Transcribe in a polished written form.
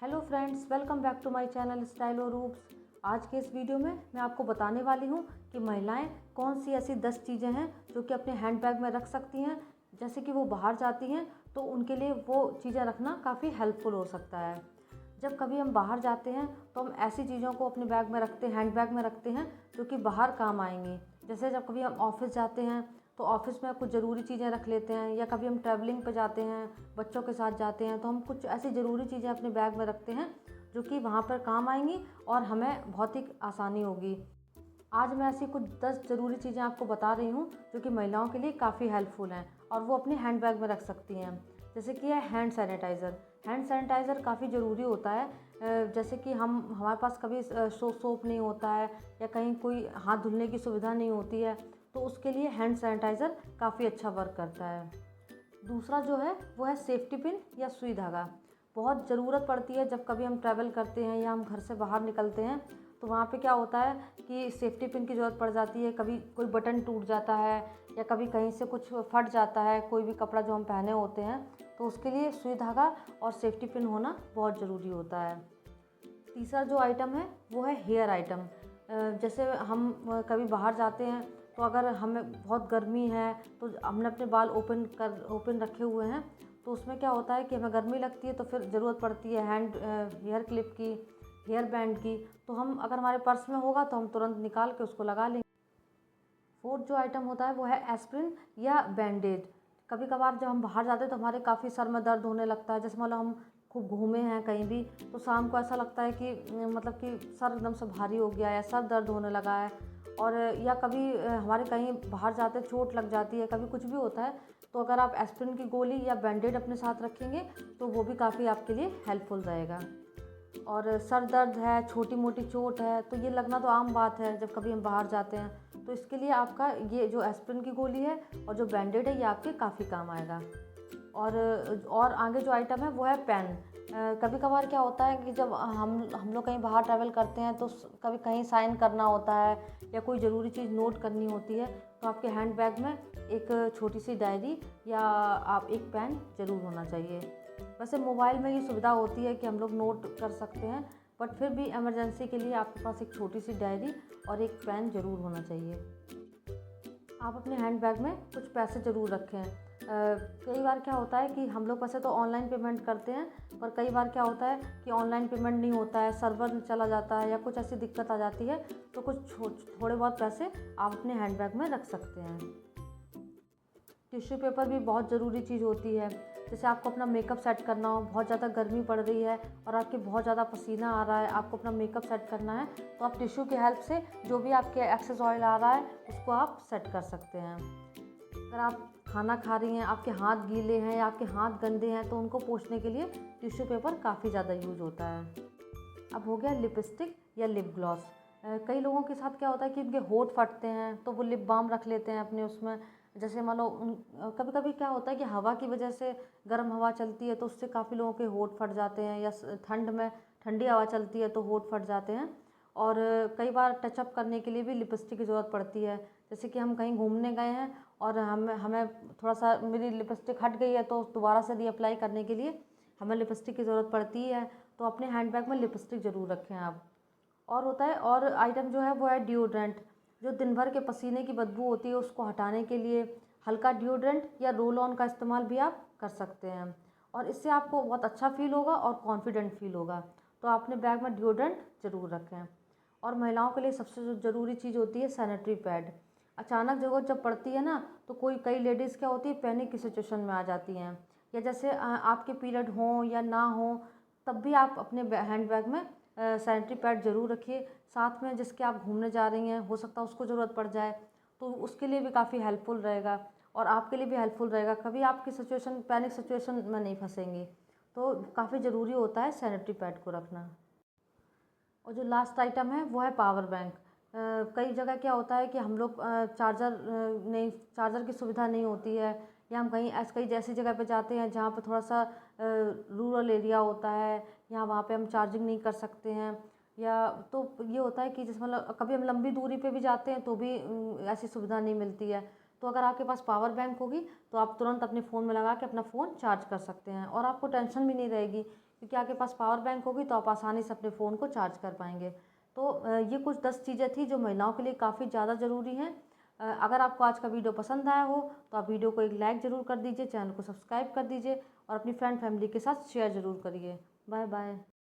Hello friends, welcome back to my channel style और रूप्स। आज के इस वीडियो में मैं आपको बताने वाली हूँ कि महिलाएं कौन सी ऐसी 10 चीज़ें हैं जो कि अपने हैंड बैग में रख सकती हैं। जैसे कि वो बाहर जाती हैं तो उनके लिए वो चीज़ें रखना काफ़ी हेल्पफुल हो सकता है। जब कभी हम बाहर जाते हैं तो हम ऐसी चीज़ों को अपने बैग में रखते हैं, हैंड बैग में रखते हैं जो कि बाहर काम आएंगी। जैसे जब कभी हम ऑफिस जाते हैं तो ऑफिस में कुछ ज़रूरी चीज़ें रख लेते हैं, या कभी हम ट्रैवलिंग पे जाते हैं, बच्चों के साथ जाते हैं तो हम कुछ ऐसी ज़रूरी चीज़ें अपने बैग में रखते हैं जो कि वहाँ पर काम आएंगी और हमें बहुत ही आसानी होगी। आज मैं ऐसी कुछ 10 ज़रूरी चीज़ें आपको बता रही हूँ जो कि महिलाओं के लिए काफ़ी हेल्पफुल हैं और वो अपने हैंड बैग में रख सकती हैं। जैसे कि है हैंड सैनिटाइज़र। हैंड सैनिटाइज़र काफ़ी ज़रूरी होता है। जैसे कि हमारे पास कभी सोप नहीं होता है या कहीं कोई हाथ धुलने की सुविधा नहीं होती है, तो उसके लिए हैंड सैनिटाइज़र काफ़ी अच्छा वर्क करता है। दूसरा जो है वो है सेफ्टी पिन या सुई धागा। बहुत ज़रूरत पड़ती है जब कभी हम ट्रैवल करते हैं या हम घर से बाहर निकलते हैं तो वहाँ पे क्या होता है कि सेफ्टी पिन की ज़रूरत पड़ जाती है। कभी कोई बटन टूट जाता है या कभी कहीं से कुछ फट जाता है, कोई भी कपड़ा जो हम पहने होते हैं, तो उसके लिए सुई धागा और सेफ्टी पिन होना बहुत ज़रूरी होता है। तीसरा जो आइटम है वो है हेयर आइटम। जैसे हम कभी बाहर जाते हैं तो अगर हमें बहुत गर्मी है तो हमने अपने बाल ओपन रखे हुए हैं, तो उसमें क्या होता है कि हमें गर्मी लगती है तो फिर ज़रूरत पड़ती है हेयर क्लिप की, हेयर बैंड की। तो हम अगर हमारे पर्स में होगा तो हम तुरंत निकाल के उसको लगा लेंगे। फोर्थ जो आइटम होता है वो है एस्प्रिन या बैंडेड। कभी कभार जब हम बाहर जाते हैं तो हमारे काफ़ी सर में दर्द होने लगता है। जैसे मतलब हम खूब घूमे हैं कहीं भी तो शाम को ऐसा लगता है कि मतलब कि सर एकदम से भारी हो गया है, सर दर्द होने लगा है। और या कभी हमारे कहीं बाहर जाते चोट लग जाती है, कभी कुछ भी होता है, तो अगर आप एस्प्रिन की गोली या बैंडेड अपने साथ रखेंगे तो वो भी काफ़ी आपके लिए हेल्पफुल रहेगा। और सर दर्द है, छोटी मोटी चोट है, तो ये लगना तो आम बात है जब कभी हम बाहर जाते हैं। तो इसके लिए आपका ये जो एस्प्रिन की गोली है और जो बैंडेड है ये आपके काफ़ी काम आएगा। और आगे जो आइटम है वो है पेन। कभी कभार क्या होता है कि जब हम लोग कहीं बाहर ट्रैवल करते हैं तो कभी कहीं साइन करना होता है या कोई ज़रूरी चीज़ नोट करनी होती है, तो आपके हैंड बैग में एक छोटी सी डायरी या आप एक पेन ज़रूर होना चाहिए। वैसे मोबाइल में ये सुविधा होती है कि हम लोग नोट कर सकते हैं, बट फिर भी इमरजेंसी के लिए आपके पास एक छोटी सी डायरी और एक पेन ज़रूर होना चाहिए। आप अपने हैंड बैग में कुछ पैसे ज़रूर रखें। कई बार क्या होता है कि हम लोग वैसे तो ऑनलाइन पेमेंट करते हैं, पर कई बार क्या होता है कि ऑनलाइन पेमेंट नहीं होता है, सर्वर चला जाता है या कुछ ऐसी दिक्कत आ जाती है, तो कुछ थोड़े बहुत पैसे आप अपने हैंड बैग में रख सकते हैं। टिश्यू पेपर भी बहुत ज़रूरी चीज़ होती है। जैसे आपको अपना मेकअप सेट करना हो, बहुत ज़्यादा गर्मी पड़ रही है और आपके बहुत ज़्यादा पसीना आ रहा है, आपको अपना मेकअप सेट करना है, तो आप टिश्यू की हेल्प से जो भी आपके एक्सेस ऑयल आ रहा है उसको आप सेट कर सकते हैं। अगर आप खाना खा रही हैं, आपके हाथ गीले हैं या आपके हाथ गंदे हैं, तो उनको पोंछने के लिए टिश्यू पेपर काफ़ी ज़्यादा यूज होता है। अब हो गया लिपस्टिक या लिप ग्लॉस। कई लोगों के साथ क्या होता है कि उनके होंठ फटते हैं तो वो लिप बाम रख लेते हैं अपने उसमें। जैसे मान लो कभी कभी क्या होता है कि हवा की वजह से, गर्म हवा चलती है तो उससे काफ़ी लोगों के होंठ फट जाते हैं, या ठंड में ठंडी हवा चलती है तो होंठ फट जाते हैं। और कई बार टचअप करने के लिए भी लिपस्टिक की ज़रूरत पड़ती है। जैसे कि हम कहीं घूमने गए हैं और हमें हमें थोड़ा सा मेरी लिपस्टिक हट गई है तो दोबारा से रीअप्लाई करने के लिए हमें लिपस्टिक की ज़रूरत पड़ती है, तो अपने हैंड बैग में लिपस्टिक ज़रूर रखें आप। और होता है और आइटम जो है वो है डिओड्रेंट। जो दिन भर के पसीने की बदबू होती है उसको हटाने के लिए हल्का डिओड्रेंट या रोल ऑन का इस्तेमाल भी आप कर सकते हैं, और इससे आपको बहुत अच्छा फील होगा और कॉन्फिडेंट फील होगा। तो आपने बैग में डिओड्रेंट ज़रूर रखें। और महिलाओं के लिए सबसे जो ज़रूरी चीज़ होती है सैनिटरी पैड। अचानक ज़रूरत जब पड़ती है ना, तो कई लेडीज़ क्या होती है, पैनिक की सिचुएशन में आ जाती हैं, या जैसे आपके पीरियड हों या ना हो, तब भी आप अपने हैंड बैग में सैनिटरी पैड ज़रूर रखिए साथ में। जिसके आप घूमने जा रही हैं, हो सकता है उसको ज़रूरत पड़ जाए, तो उसके लिए भी काफ़ी हेल्पफुल रहेगा और आपके लिए भी हेल्पफुल रहेगा। कभी आपकी सिचुएशन पैनिक सिचुएशन में नहीं फंसेंगी, तो काफ़ी ज़रूरी होता है सैनिटरी पैड को रखना। और जो लास्ट आइटम है वो है पावर बैंक। कई जगह क्या होता है कि हम लोग चार्जर की सुविधा नहीं होती है, या हम कहीं जैसी जगह पे जाते हैं जहाँ पे थोड़ा सा रूरल एरिया होता है, या वहाँ पे हम चार्जिंग नहीं कर सकते हैं, या तो ये होता है कि जिस मतलब कभी हम लंबी दूरी पे भी जाते हैं तो भी ऐसी सुविधा नहीं मिलती है। तो अगर आपके पास पावर बैंक होगी तो आप तुरंत अपने फ़ोन में लगा के अपना फ़ोन चार्ज कर सकते हैं और आपको टेंशन भी नहीं रहेगी, क्योंकि आपके पास पावर बैंक होगी तो आप आसानी से अपने फ़ोन को चार्ज कर पाएंगे। तो ये कुछ 10 चीज़ें थी जो महिलाओं के लिए काफ़ी ज़्यादा ज़रूरी हैं। अगर आपको आज का वीडियो पसंद आया हो तो आप वीडियो को एक लाइक ज़रूर कर दीजिए, चैनल को सब्सक्राइब कर दीजिए और अपनी फ्रेंड फैमिली के साथ शेयर ज़रूर करिए। Bye bye.